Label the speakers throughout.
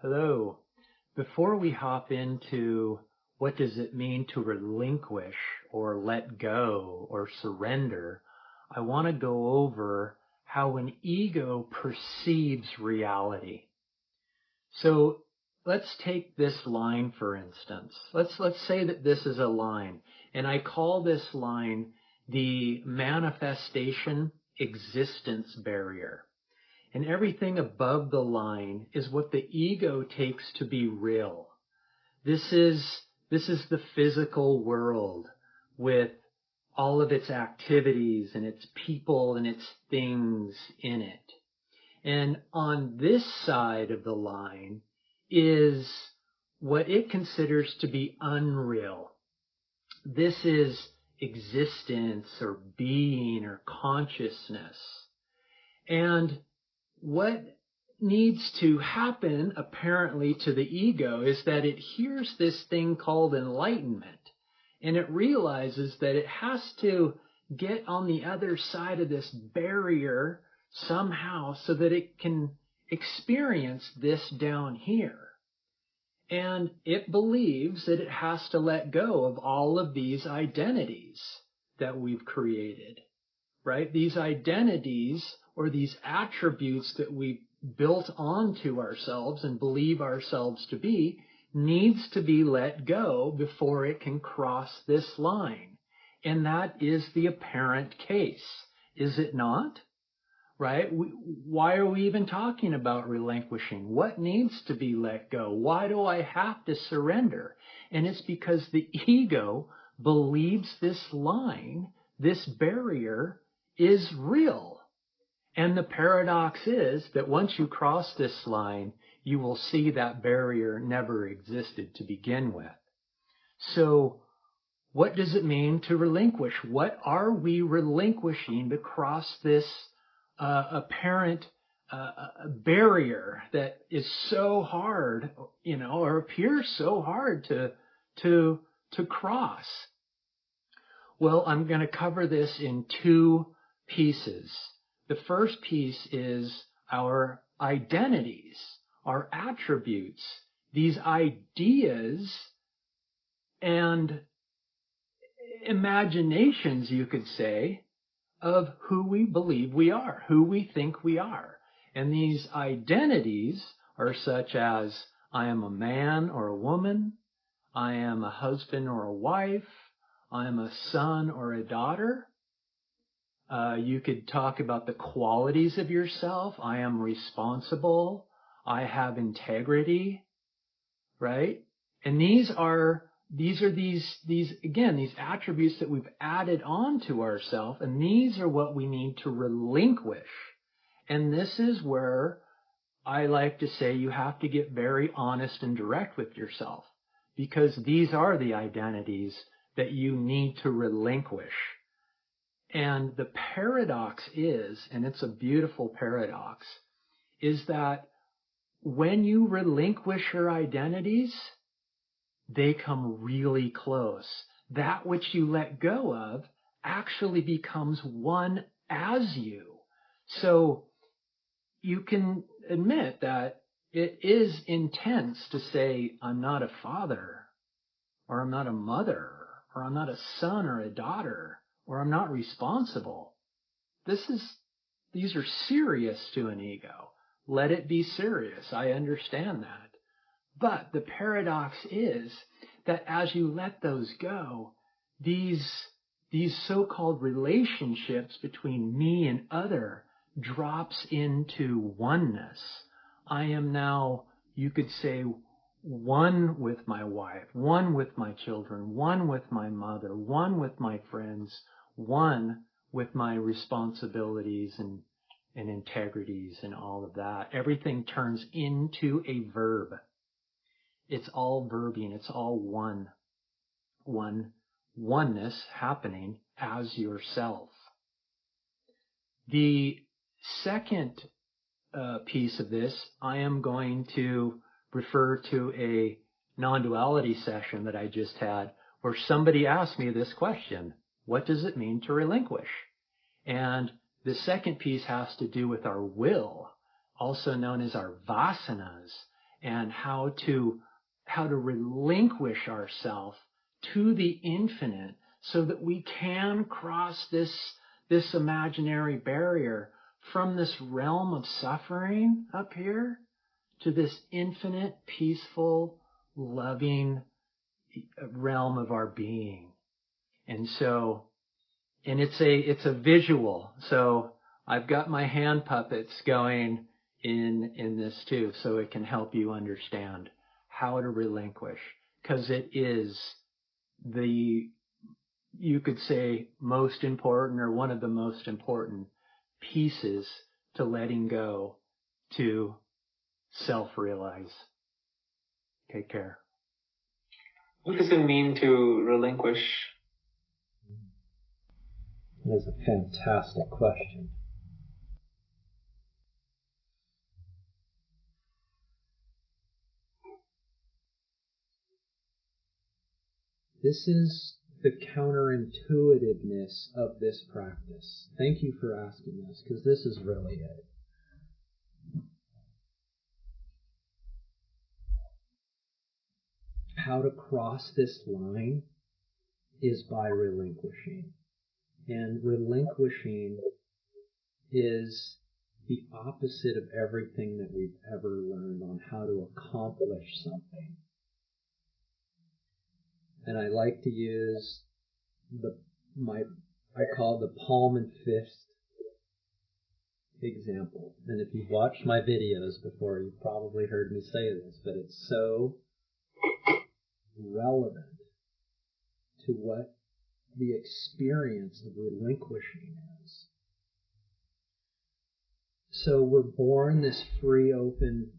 Speaker 1: Hello. Before we hop into what does it mean to relinquish or let go or surrender, I want to go over how an ego perceives reality. So let's take this line for instance. Let's say that this is a line, and I call this line the manifestation existence barrier. And everything above the line is what the ego takes to be real. This is the physical world with all of its activities and its people and its things in it. And on this side of the line is what it considers to be unreal. This is existence or being or consciousness. And what needs to happen, apparently, to the ego is that it hears this thing called enlightenment, and it realizes that it has to get on the other side of this barrier somehow so that it can experience this down here. And it believes that it has to let go of all of these identities that we've created, right? These identities or these attributes that we built onto ourselves and believe ourselves to be needs to be let go before it can cross this line. And that is the apparent case, is it not? Right? Why are we even talking about relinquishing? What needs to be let go? Why do I have to surrender? And it's because the ego believes this line, this barrier, is real. And the paradox is that once you cross this line, you will see that barrier never existed to begin with. So what does it mean to relinquish? What are we relinquishing to cross this apparent barrier that is so hard, or appears so hard to cross? Well, I'm going to cover this in two pieces. The first piece is our identities, our attributes, these ideas and imaginations, you could say, of who we believe we are, who we think we are. And these identities are such as I am a man or a woman, I am a husband or a wife, I am a son or a daughter. You could talk about the qualities of yourself. I am responsible. I have integrity, right? And these are these attributes that we've added on to ourselves, and these are what we need to relinquish. And this is where I like to say you have to get very honest and direct with yourself, because these are the identities that you need to relinquish. And the paradox is, and it's a beautiful paradox, is that when you relinquish your identities, they come really close. That which you let go of actually becomes one as you. So you can admit that it is intense to say, I'm not a father, or I'm not a mother, or I'm not a son or a daughter, or I'm not responsible. These are serious to an ego. Let it be serious. I understand that. But the paradox is that as you let those go, these so-called relationships between me and other drops into oneness. I am now, you could say, one with my wife, one with my children, one with my mother, one with my friends, one with my responsibilities and integrities and all of that. Everything turns into a verb. It's all verbing. It's all oneness happening as yourself. The second piece of this, I am going to refer to a non-duality session that I just had where somebody asked me this question: what does it mean to relinquish? And the second piece has to do with our will, also known as our vasanas. and how to relinquish ourselves to the infinite so that we can cross this imaginary barrier from this realm of suffering up here to this infinite, peaceful, loving realm of our being. And so, and it's a visual. So I've got my hand puppets going in this too, so it can help you understand how to relinquish, because it is you could say, most important, or one of the most important pieces to letting go, to self-realize. Take care.
Speaker 2: What does it mean to relinquish?
Speaker 1: That is a fantastic question. This is the counterintuitiveness of this practice. Thank you for asking this, because this is really it. How to cross this line is by relinquishing. And relinquishing is the opposite of everything that we've ever learned on how to accomplish something. And I like to use I call it the palm and fist example. And if you've watched my videos before, you've probably heard me say this, but it's so relevant to what the experience of relinquishing is. So we're born this free, open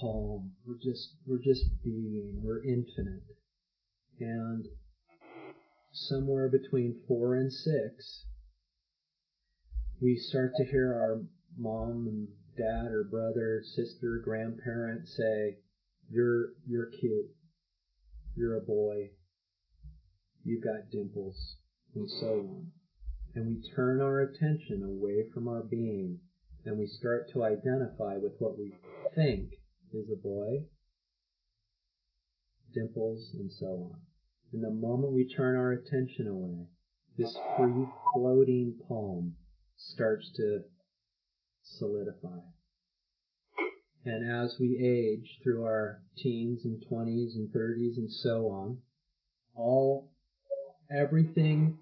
Speaker 1: palm. We're just being. We're infinite. And somewhere between 4 and 6, we start to hear our mom and dad or brother, sister, grandparent say, you're cute. You're a boy. You've got dimples, and so on. And we turn our attention away from our being, and we start to identify with what we think is a boy, dimples, and so on. And the moment we turn our attention away, this free floating palm starts to solidify. And as we age through our teens and 20s and 30s and so on, everything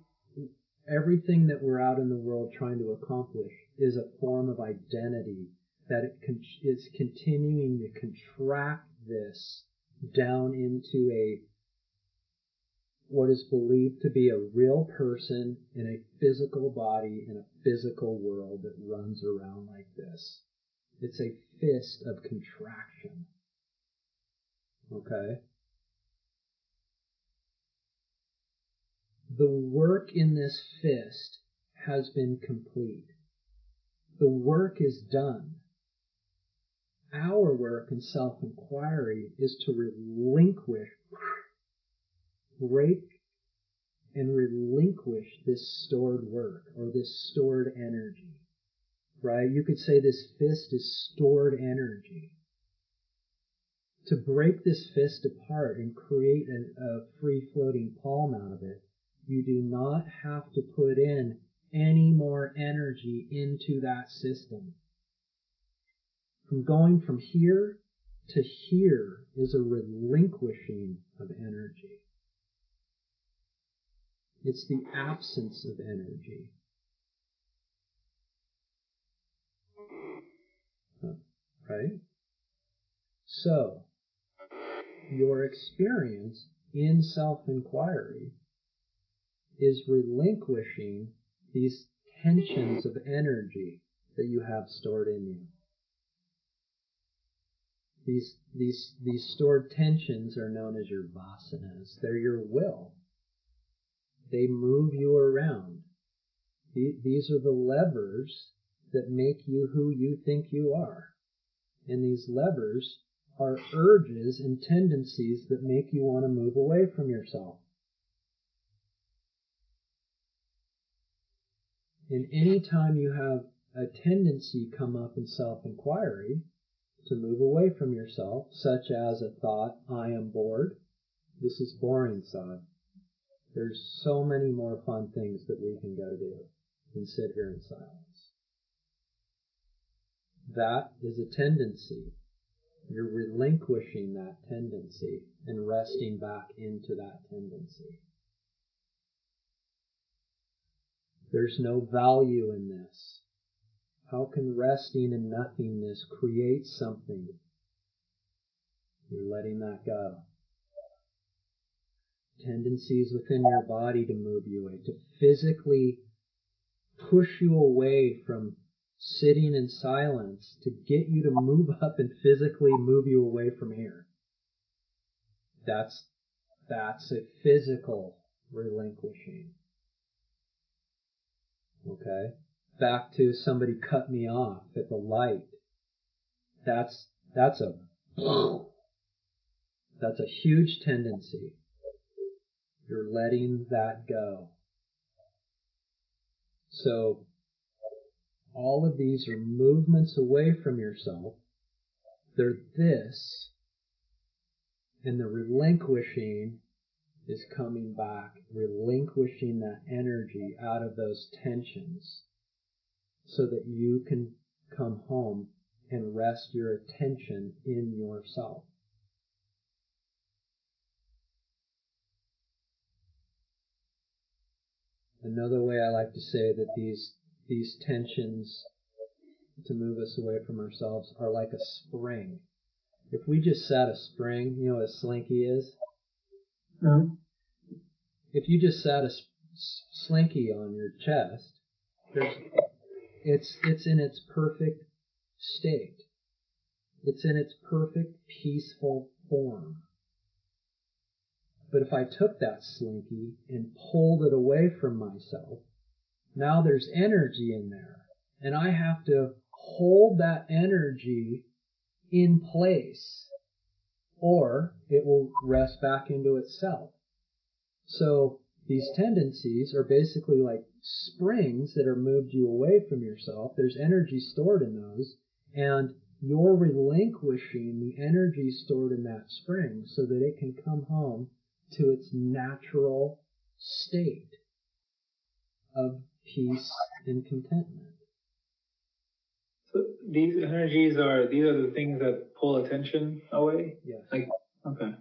Speaker 1: that we're out in the world trying to accomplish is a form of identity that is continuing to contract this down into what is believed to be a real person in a physical body in a physical world that runs around like this. It's a fist of contraction. Okay? The work in this fist has been complete. The work is done. Our work in self-inquiry is to relinquish, break and relinquish this stored work or this stored energy. Right? You could say this fist is stored energy. To break this fist apart and create a free-floating palm out of it, you do not have to put in any more energy into that system. From going from here to here is a relinquishing of energy. It's the absence of energy. Right? So, your experience in self-inquiry is relinquishing these tensions of energy that you have stored in you. These stored tensions are known as your vasanas. They're your will. They move you around. These are the levers that make you who you think you are. And these levers are urges and tendencies that make you want to move away from yourself. And any time you have a tendency come up in self-inquiry, to move away from yourself, such as a thought, I am bored. This is boring, Sadhu. There's so many more fun things that we can go do than sit here in silence. That is a tendency. You're relinquishing that tendency and resting back into that tendency. There's no value in this. How can resting in nothingness create something? You're letting that go. Tendencies within your body to move you away, to physically push you away from sitting in silence, to get you to move up and physically move you away from here. That's a physical relinquishing. Okay? Back to somebody cut me off at the light. That's a huge tendency. You're letting that go. So, all of these are movements away from yourself. They're this, and the relinquishing is coming back, relinquishing that energy out of those tensions so that you can come home and rest your attention in yourself. Another way I like to say that these tensions to move us away from ourselves are like a spring. If we just sat a spring, you know what a slinky is?
Speaker 2: Mm-hmm.
Speaker 1: If you just sat a slinky on your chest, it's in its perfect state. It's in its perfect peaceful form. But if I took that slinky and pulled it away from myself, now there's energy in there. And I have to hold that energy in place, or it will rest back into itself. So these tendencies are basically like springs that are moved you away from yourself. There's energy stored in those, and you're relinquishing the energy stored in that spring so that it can come home to its natural state of peace and contentment.
Speaker 2: So these are the things that pull attention away?
Speaker 1: Yes.
Speaker 2: Okay.